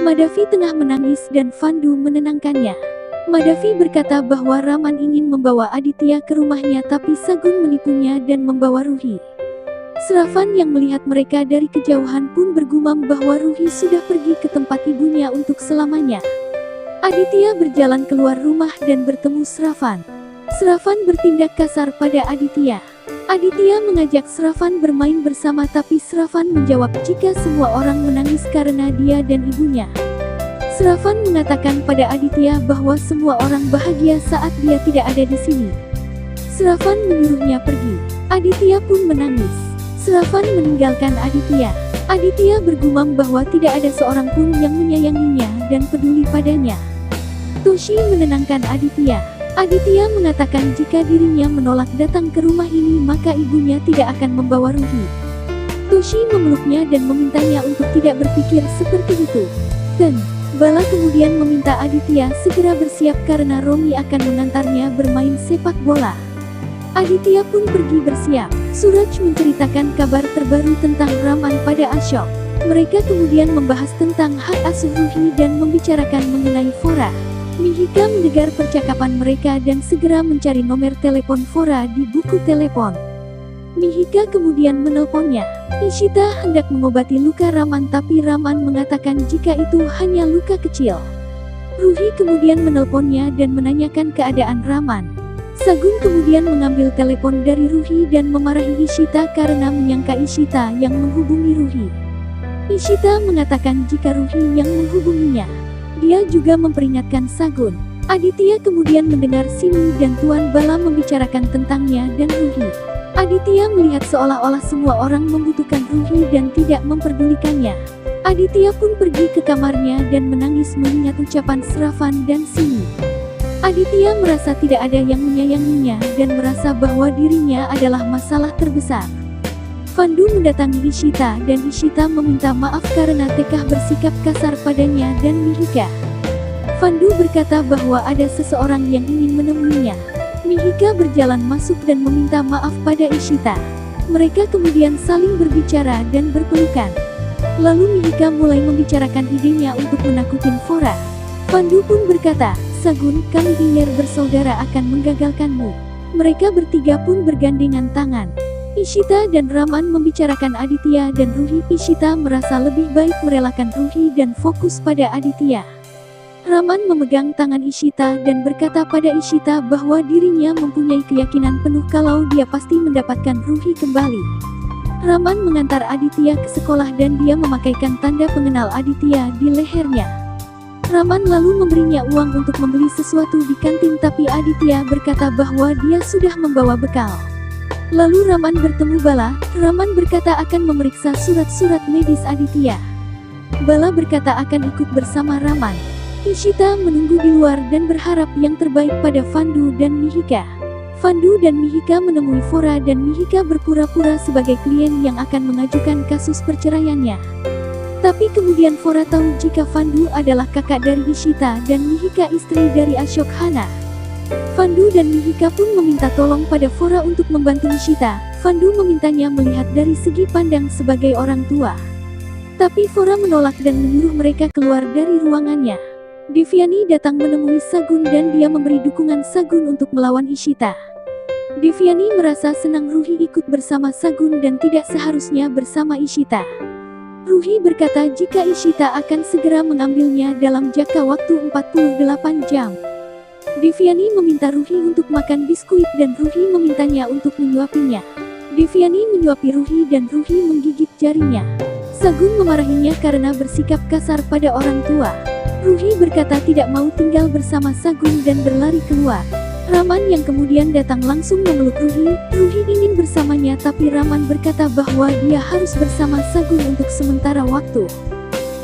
Madavi tengah menangis dan Fandu menenangkannya. Madavi berkata bahwa Raman ingin membawa Aditya ke rumahnya, tapi Sagun menipunya dan membawa Ruhi. Sravan yang melihat mereka dari kejauhan pun bergumam bahwa Ruhi sudah pergi ke tempat ibunya untuk selamanya. Aditya berjalan keluar rumah dan bertemu Sravan. Sravan bertindak kasar pada Aditya. Aditya mengajak Sravan bermain bersama, tapi Sravan menjawab jika semua orang menangis karena dia dan ibunya. Sravan mengatakan pada Aditya bahwa semua orang bahagia saat dia tidak ada di sini. Sravan menyuruhnya pergi. Aditya pun menangis. Sravan meninggalkan Aditya. Aditya bergumam bahwa tidak ada seorang pun yang menyayanginya dan peduli padanya. Toshi menenangkan Aditya. Aditya mengatakan jika dirinya menolak datang ke rumah ini maka ibunya tidak akan membawa Ruhi. Toshi memeluknya dan memintanya untuk tidak berpikir seperti itu. Bala kemudian meminta Aditya segera bersiap karena Romi akan mengantarnya bermain sepak bola. Aditya pun pergi bersiap. Suraj menceritakan kabar terbaru tentang Raman pada Ashok. Mereka kemudian membahas tentang hak asuh Ruhi dan membicarakan mengenai Fora. Mihika mendengar percakapan mereka dan segera mencari nomor telepon Fora di buku telepon. Mihika kemudian menelponnya. Ishita hendak mengobati luka Raman, tapi Raman mengatakan jika itu hanya luka kecil. Ruhi kemudian menelponnya dan menanyakan keadaan Raman. Sagun kemudian mengambil telepon dari Ruhi dan memarahi Ishita karena menyangka Ishita yang menghubungi Ruhi. Ishita mengatakan jika Ruhi yang menghubunginya. Dia juga memperingatkan Sagun. Aditya kemudian mendengar Simi dan Tuan Bala membicarakan tentangnya dan Ruhi. Aditya melihat seolah-olah semua orang membutuhkan Ruhi dan tidak memperdulikannya. Aditya pun pergi ke kamarnya dan menangis mengingat ucapan Sravan dan Simi. Aditya merasa tidak ada yang menyayanginya dan merasa bahwa dirinya adalah masalah terbesar. Fandu mendatangi Ishita dan Ishita meminta maaf karena Tekah bersikap kasar padanya dan Mihika. Fandu berkata bahwa ada seseorang yang ingin menemuinya. Mihika berjalan masuk dan meminta maaf pada Ishita. Mereka kemudian saling berbicara dan berpelukan. Lalu Mihika mulai membicarakan idenya untuk menakutin Fora. Fandu pun berkata, Sagun, kami Iyer bersaudara akan menggagalkanmu. Mereka bertiga pun bergandengan tangan. Ishita dan Raman membicarakan Aditya dan Ruhi. Ishita merasa lebih baik merelakan Ruhi dan fokus pada Aditya. Raman memegang tangan Ishita dan berkata pada Ishita bahwa dirinya mempunyai keyakinan penuh kalau dia pasti mendapatkan Ruhi kembali. Raman mengantar Aditya ke sekolah dan dia memakaikan tanda pengenal Aditya di lehernya. Raman lalu memberinya uang untuk membeli sesuatu di kantin, tapi Aditya berkata bahwa dia sudah membawa bekal. Lalu Raman bertemu Bala. Raman berkata akan memeriksa surat-surat medis Aditya. Bala berkata akan ikut bersama Raman. Ishita menunggu di luar dan berharap yang terbaik pada Fandu dan Mihika. Fandu dan Mihika menemui Fora dan Mihika berpura-pura sebagai klien yang akan mengajukan kasus perceraiannya. Tapi kemudian Fora tahu jika Fandu adalah kakak dari Ishita dan Mihika istri dari Ashok Hana. Fandu dan Mihika pun meminta tolong pada Fora untuk membantu Ishita. Fandu memintanya melihat dari segi pandang sebagai orang tua. Tapi Fora menolak dan menyuruh mereka keluar dari ruangannya. Devyani datang menemui Sagun dan dia memberi dukungan Sagun untuk melawan Ishita. Devyani merasa senang Ruhi ikut bersama Sagun dan tidak seharusnya bersama Ishita. Ruhi berkata jika Ishita akan segera mengambilnya dalam jangka waktu 48 jam. Devyani meminta Ruhi untuk makan biskuit dan Ruhi memintanya untuk menyuapinya. Devyani menyuapi Ruhi dan Ruhi menggigit jarinya. Sagun memarahinya karena bersikap kasar pada orang tua. Ruhi berkata tidak mau tinggal bersama Sagun dan berlari keluar. Raman yang kemudian datang langsung memeluk Ruhi. Ruhi ingin bersamanya tapi Raman berkata bahwa dia harus bersama Sagun untuk sementara waktu.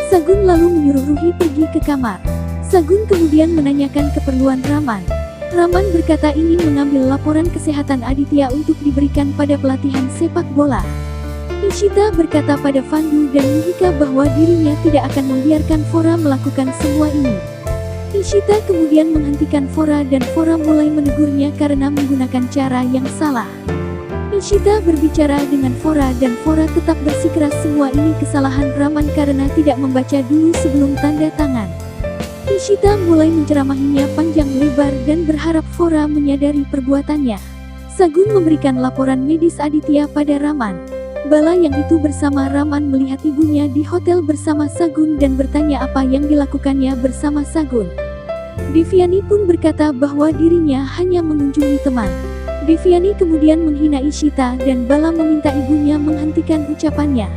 Sagun lalu menyuruh Ruhi pergi ke kamar. Sagun kemudian menanyakan keperluan Raman. Raman berkata ingin mengambil laporan kesehatan Aditya untuk diberikan pada pelatihan sepak bola. Ishita berkata pada Fandu dan Mihika bahwa dirinya tidak akan membiarkan Fora melakukan semua ini. Ishita kemudian menghentikan Fora dan Fora mulai menegurnya karena menggunakan cara yang salah. Ishita berbicara dengan Fora dan Fora tetap bersikeras semua ini kesalahan Raman karena tidak membaca dulu sebelum tanda tangan. Ishita mulai menceramahinya panjang lebar dan berharap Fora menyadari perbuatannya. Sagun memberikan laporan medis Aditya pada Raman. Bala yang itu bersama Raman melihat ibunya di hotel bersama Sagun dan bertanya apa yang dilakukannya bersama Sagun. Devyani pun berkata bahwa dirinya hanya mengunjungi teman. Devyani kemudian menghina Ishita dan Bala meminta ibunya menghentikan ucapannya.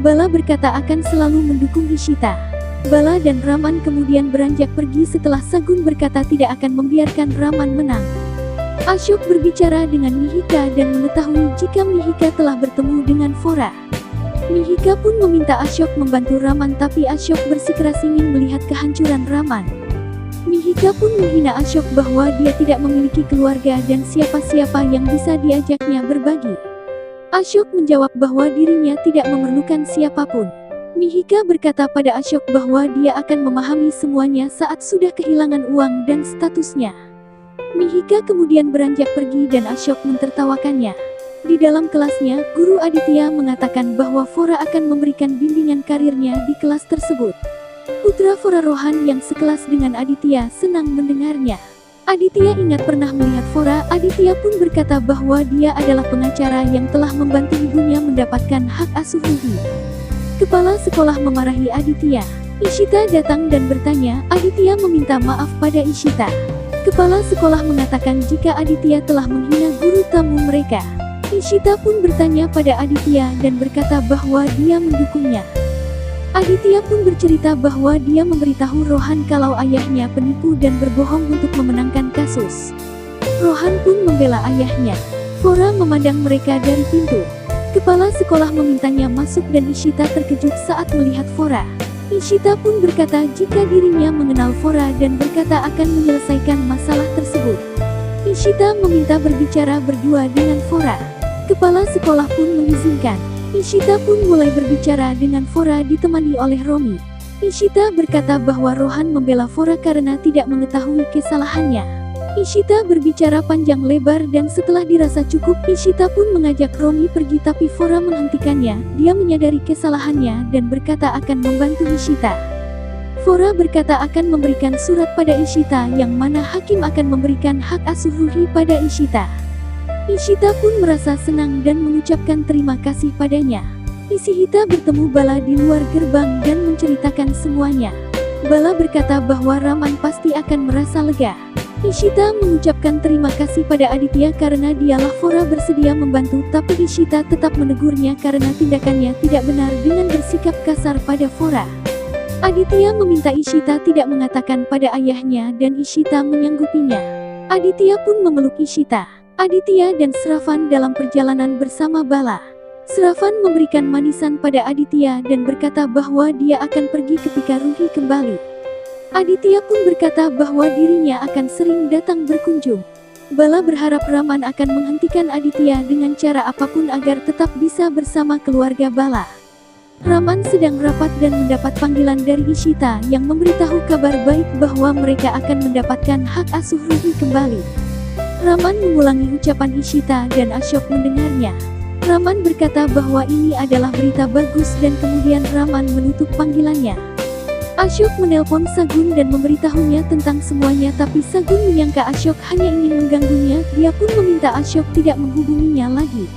Bala berkata akan selalu mendukung Ishita. Bala dan Raman kemudian beranjak pergi setelah Sagun berkata tidak akan membiarkan Raman menang. Ashok berbicara dengan Mihika dan mengetahui jika Mihika telah bertemu dengan Fora. Mihika pun meminta Ashok membantu Raman tapi Ashok bersikeras ingin melihat kehancuran Raman. Mihika pun menghina Ashok bahwa dia tidak memiliki keluarga dan siapa-siapa yang bisa diajaknya berbagi. Ashok menjawab bahwa dirinya tidak memerlukan siapapun. Mihika berkata pada Ashok bahwa dia akan memahami semuanya saat sudah kehilangan uang dan statusnya. Mihika kemudian beranjak pergi dan Ashok mentertawakannya. Di dalam kelasnya, Guru Aditya mengatakan bahwa Fora akan memberikan bimbingan karirnya di kelas tersebut. Putra Fora Rohan yang sekelas dengan Aditya senang mendengarnya. Aditya ingat pernah melihat Fora. Aditya pun berkata bahwa dia adalah pengacara yang telah membantu ibunya mendapatkan hak asuh Ruhi. Kepala sekolah memarahi Aditya. Ishita datang dan bertanya. Aditya meminta maaf pada Ishita. Kepala sekolah mengatakan jika Aditya telah menghina guru tamu mereka. Ishita pun bertanya pada Aditya dan berkata bahwa dia mendukungnya. Aditya pun bercerita bahwa dia memberitahu Rohan kalau ayahnya penipu dan berbohong untuk memenangkan kasus. Rohan pun membela ayahnya. Fora memandang mereka dari pintu. Kepala sekolah memintanya masuk dan Ishita terkejut saat melihat Fora. Ishita pun berkata jika dirinya mengenal Fora dan berkata akan menyelesaikan masalah tersebut. Ishita meminta berbicara berdua dengan Fora. Kepala sekolah pun mengizinkan. Ishita pun mulai berbicara dengan Fora ditemani oleh Romi. Ishita berkata bahwa Rohan membela Fora karena tidak mengetahui kesalahannya. Ishita berbicara panjang lebar dan setelah dirasa cukup, Ishita pun mengajak Romi pergi tapi Fora menghentikannya. Dia menyadari kesalahannya dan berkata akan membantu Ishita. Fora berkata akan memberikan surat pada Ishita yang mana hakim akan memberikan hak asuh Ruhi pada Ishita. Ishita pun merasa senang dan mengucapkan terima kasih padanya. Ishita bertemu Bala di luar gerbang dan menceritakan semuanya. Bala berkata bahwa Raman pasti akan merasa lega. Ishita mengucapkan terima kasih pada Aditya karena dialah Fora bersedia membantu tapi Ishita tetap menegurnya karena tindakannya tidak benar dengan bersikap kasar pada Fora. Aditya meminta Ishita tidak mengatakan pada ayahnya dan Ishita menyanggupinya. Aditya pun memeluk Ishita. Aditya dan Sravan dalam perjalanan bersama Bala. Sravan memberikan manisan pada Aditya dan berkata bahwa dia akan pergi ketika Ruhi kembali. Aditya pun berkata bahwa dirinya akan sering datang berkunjung. Bala berharap Raman akan menghentikan Aditya dengan cara apapun agar tetap bisa bersama keluarga Bala. Raman sedang rapat dan mendapat panggilan dari Ishita yang memberitahu kabar baik bahwa mereka akan mendapatkan hak asuh Ruhi kembali. Raman mengulangi ucapan Ishita dan Ashok mendengarnya. Raman berkata bahwa ini adalah berita bagus dan kemudian Raman menutup panggilannya. Ashok menelpon Sagun dan memberitahunya tentang semuanya tapi Sagun menyangka Ashok hanya ingin mengganggunya. Dia pun meminta Ashok tidak menghubunginya lagi.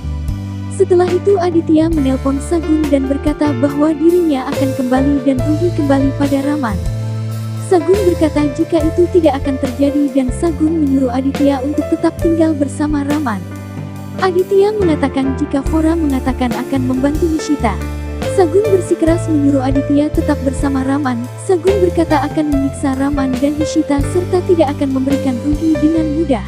Setelah itu Aditya menelpon Sagun dan berkata bahwa dirinya akan kembali dan Ruhi kembali pada Raman. Sagun berkata jika itu tidak akan terjadi dan Sagun menyuruh Aditya untuk tetap tinggal bersama Raman. Aditya mengatakan jika Fora mengatakan akan membantu Ishita. Sagun bersikeras menyuruh Aditya tetap bersama Raman. Sagun berkata akan menyiksa Raman dan Ishita serta tidak akan memberikan Ruhi dengan mudah.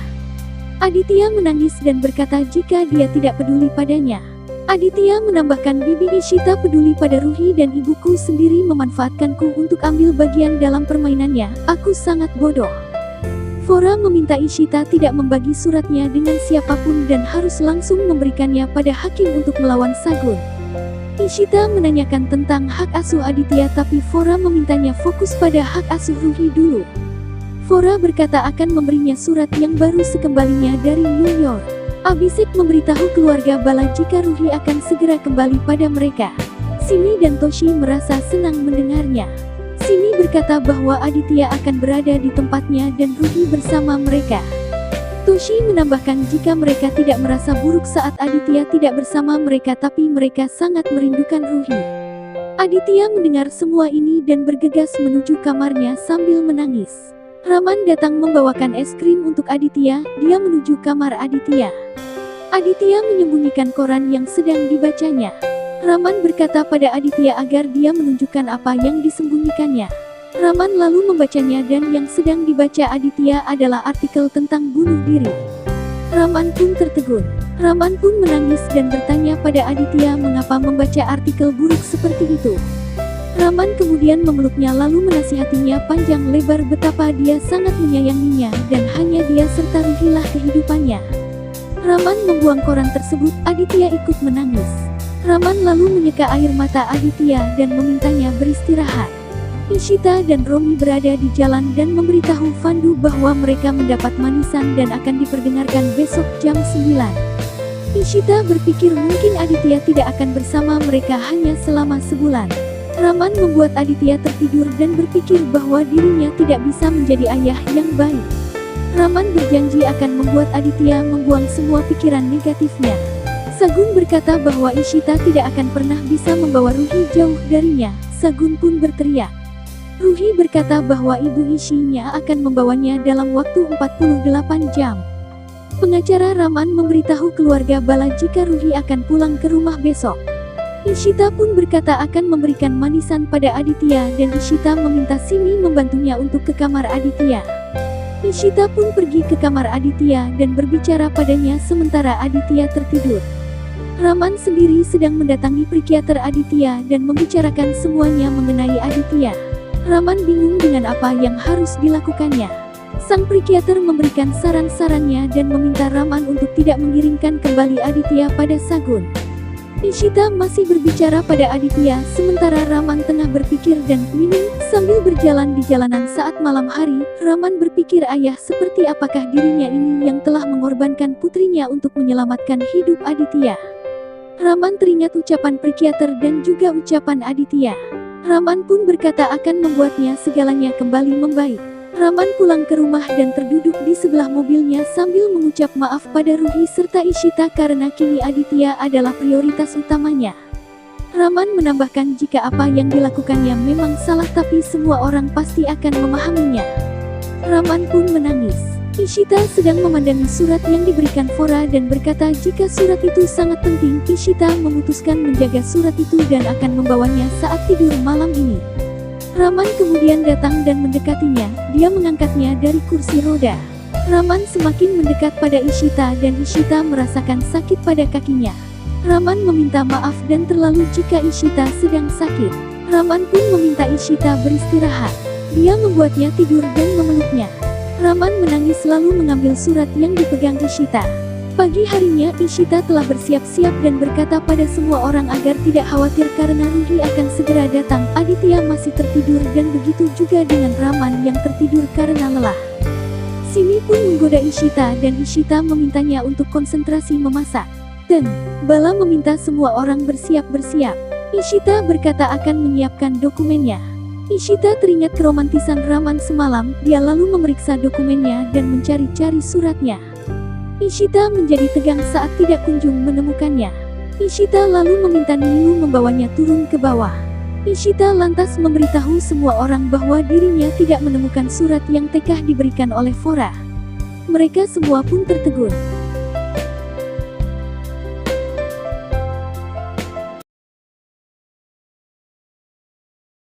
Aditya menangis dan berkata jika dia tidak peduli padanya. Aditya menambahkan bibi Ishita peduli pada Ruhi dan ibuku sendiri memanfaatkanku untuk ambil bagian dalam permainannya. Aku sangat bodoh. Fora meminta Ishita tidak membagi suratnya dengan siapapun dan harus langsung memberikannya pada hakim untuk melawan Sagun. Ishita menanyakan tentang hak asuh Aditya tapi Fora memintanya fokus pada hak asuh Ruhi dulu. Fora berkata akan memberinya surat yang baru sekembalinya dari New York. Abhishek memberitahu keluarga Bala jika Ruhi akan segera kembali pada mereka. Simi dan Toshi merasa senang mendengarnya. Simi berkata bahwa Aditya akan berada di tempatnya dan Ruhi bersama mereka. Toshi menambahkan jika mereka tidak merasa buruk saat Aditya tidak bersama mereka, tapi mereka sangat merindukan Ruhi. Aditya mendengar semua ini dan bergegas menuju kamarnya sambil menangis. Raman datang membawakan es krim untuk Aditya. Dia menuju kamar Aditya. Aditya menyembunyikan koran yang sedang dibacanya. Raman berkata pada Aditya agar dia menunjukkan apa yang disembunyikannya. Raman lalu membacanya dan yang sedang dibaca Aditya adalah artikel tentang bunuh diri. Raman pun tertegun. Raman pun menangis dan bertanya pada Aditya mengapa membaca artikel buruk seperti itu. Raman kemudian memeluknya lalu menasihatinya panjang lebar betapa dia sangat menyayanginya dan hanya dia serta Ruhilah kehidupannya. Raman membuang koran tersebut. Aditya ikut menangis. Raman lalu menyeka air mata Aditya dan memintanya beristirahat. Ishita dan Romi berada di jalan dan memberitahu Fandu bahwa mereka mendapat manisan dan akan diperdengarkan besok jam 9. Ishita berpikir mungkin Aditya tidak akan bersama mereka hanya selama sebulan. Raman membuat Aditya tertidur dan berpikir bahwa dirinya tidak bisa menjadi ayah yang baik. Raman berjanji akan membuat Aditya membuang semua pikiran negatifnya. Sagun berkata bahwa Ishita tidak akan pernah bisa membawa Ruhi jauh darinya. Sagun pun berteriak. Ruhi berkata bahwa ibu Ishinya akan membawanya dalam waktu 48 jam. Pengacara Raman memberitahu keluarga Bala jika Ruhi akan pulang ke rumah besok. Ishita pun berkata akan memberikan manisan pada Aditya dan Ishita meminta Simi membantunya untuk ke kamar Aditya. Ishita pun pergi ke kamar Aditya dan berbicara padanya sementara Aditya tertidur. Raman sendiri sedang mendatangi psikiater Aditya dan membicarakan semuanya mengenai Aditya. Raman bingung dengan apa yang harus dilakukannya. Sang psikiater memberikan saran-sarannya dan meminta Raman untuk tidak mengirimkan kembali Aditya pada Sagun. Ishita masih berbicara pada Aditya sementara Raman tengah berpikir dan minum sambil berjalan di jalanan saat malam hari. Raman berpikir ayah seperti apakah dirinya ini yang telah mengorbankan putrinya untuk menyelamatkan hidup Aditya. Raman teringat ucapan psikiater dan juga ucapan Aditya. Raman pun berkata akan membuatnya segalanya kembali membaik. Raman pulang ke rumah dan terduduk di sebelah mobilnya sambil mengucap maaf pada Ruhi serta Ishita karena kini Aditya adalah prioritas utamanya. Raman menambahkan jika apa yang dilakukannya memang salah tapi semua orang pasti akan memahaminya. Raman pun menangis. Ishita sedang memandangi surat yang diberikan Fora dan berkata jika surat itu sangat penting. Ishita memutuskan menjaga surat itu dan akan membawanya saat tidur malam ini. Raman kemudian datang dan mendekatinya. Dia mengangkatnya dari kursi roda. Raman semakin mendekat pada Ishita dan Ishita merasakan sakit pada kakinya. Raman meminta maaf dan terlalu jika Ishita sedang sakit. Raman pun meminta Ishita beristirahat. Dia membuatnya tidur dan memeluknya. Raman menangis lalu mengambil surat yang dipegang Ishita. Pagi harinya Ishita telah bersiap-siap dan berkata pada semua orang agar tidak khawatir karena Ruhi akan segera datang. Aditya masih tertidur dan begitu juga dengan Raman yang tertidur karena lelah. Simi pun menggoda Ishita dan Ishita memintanya untuk konsentrasi memasak. Dan Bala meminta semua orang bersiap-bersiap. Ishita berkata akan menyiapkan dokumennya. Ishita teringat keromantisan Raman semalam. Dia lalu memeriksa dokumennya dan mencari-cari suratnya. Ishita menjadi tegang saat tidak kunjung menemukannya. Ishita lalu meminta Nilu membawanya turun ke bawah. Ishita lantas memberitahu semua orang bahwa dirinya tidak menemukan surat yang tekah diberikan oleh Fora. Mereka semua pun tertegun.